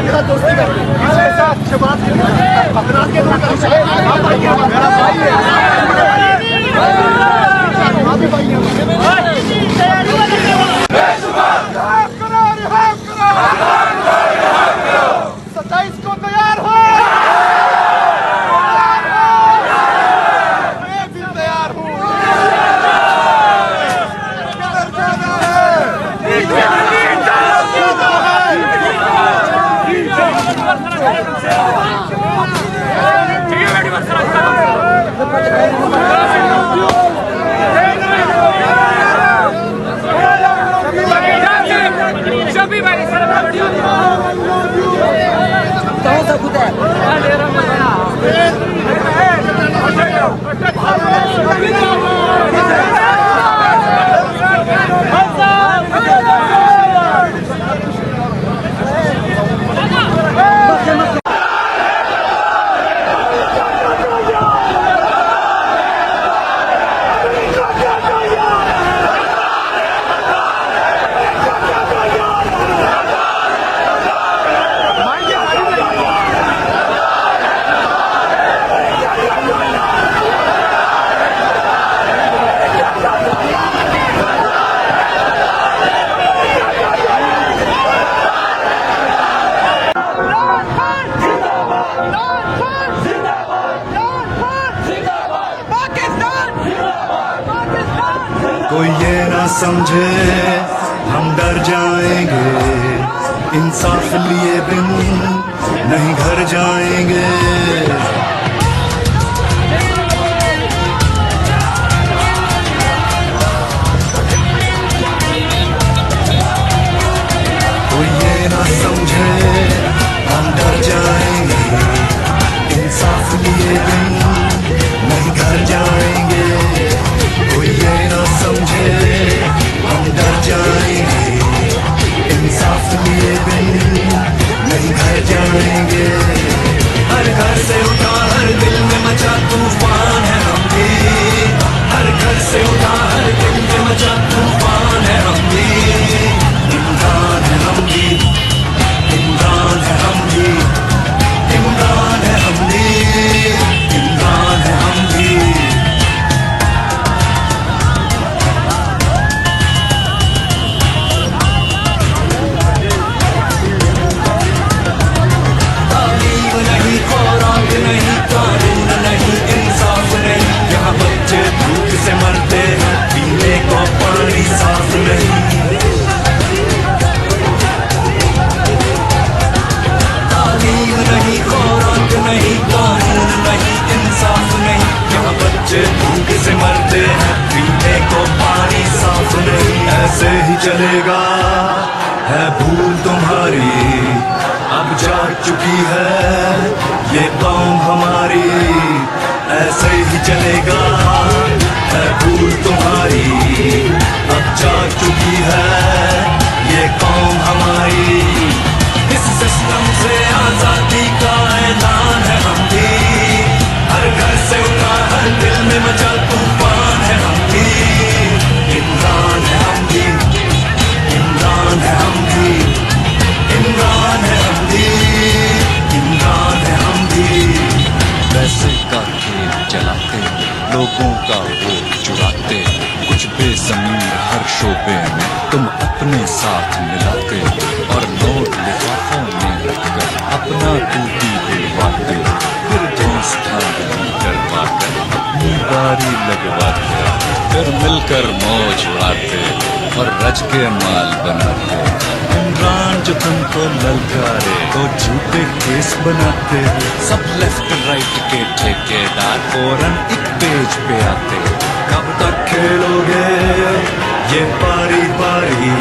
मेरा दोस्ती का इसके साथ शबाब अपराध के मेरा भाई है, सत्ताईस को तैयार हो, मैं भी तैयार हूँ। कोई ये ना समझे हम डर जाएंगे, इंसाफ लिए बिन नहीं घर जाएंगे। कोई ये ना समझे हम डर जाएंगे, इंसाफ लिए बिन नहीं घर जाएंगे। कोई ये ना समझे हम डर जाएंगे, इंसाफ लिए बिन नहीं घर जाएंगे। हर घर से उठा हर दिल में मचा तूफान है हम भी, हर घर से उठा हर दिल में मचा तूफान है हम भी। इमरान है हम भी, इमरान है हम भी, इमरान है हम भी, इमरान है हम भी। नहीं कानून नहीं इंसाफ नहीं, यहाँ बच्चे भूख से मरते हैं, पीने को पानी साफ नहीं। तालीम नहीं खुराक नहीं कानून नहीं इंसाफ नहीं, यहाँ बच्चे भूख से मरते हैं, पीने को पानी साफ नहीं। ऐसे ही चलेगा है भूल तुम्हारी, अब जाग चुकी है ये कौम हमारी। ऐसे ही चलेगा है भूल तुम्हारी, अब जाग चुकी है ये कौम हमारी। इस सिस्टम से आजादी का ऐलान है हम भी, हर घर से उठा हर दिल में मचा तूफान है हम भी। इमरान है हम भी, इमरान है हम भी, इमरान है हम भी, इमरान है हम भी। पैसे का खेल चलाते, लोगों का वोट चुराते, कुछ बेज़मीन हर शोबे में तुम अपने साथ मिलाते, और नोट लिफाफों में रखकर अपना टूटी दिलवाते, फिर धौंसधांधली करवाकर अपनी बारी लगवाते, फिर मिलकर मौज उड़ाते और रच के माल बनाते। इमरान जो तुमको ललकारे तो झूठे केस बनाते, सब लेफ्ट राइट के ठेकेदार फौरन एक पेज पे आते। कब तक खेलोगे ये पारी पारी,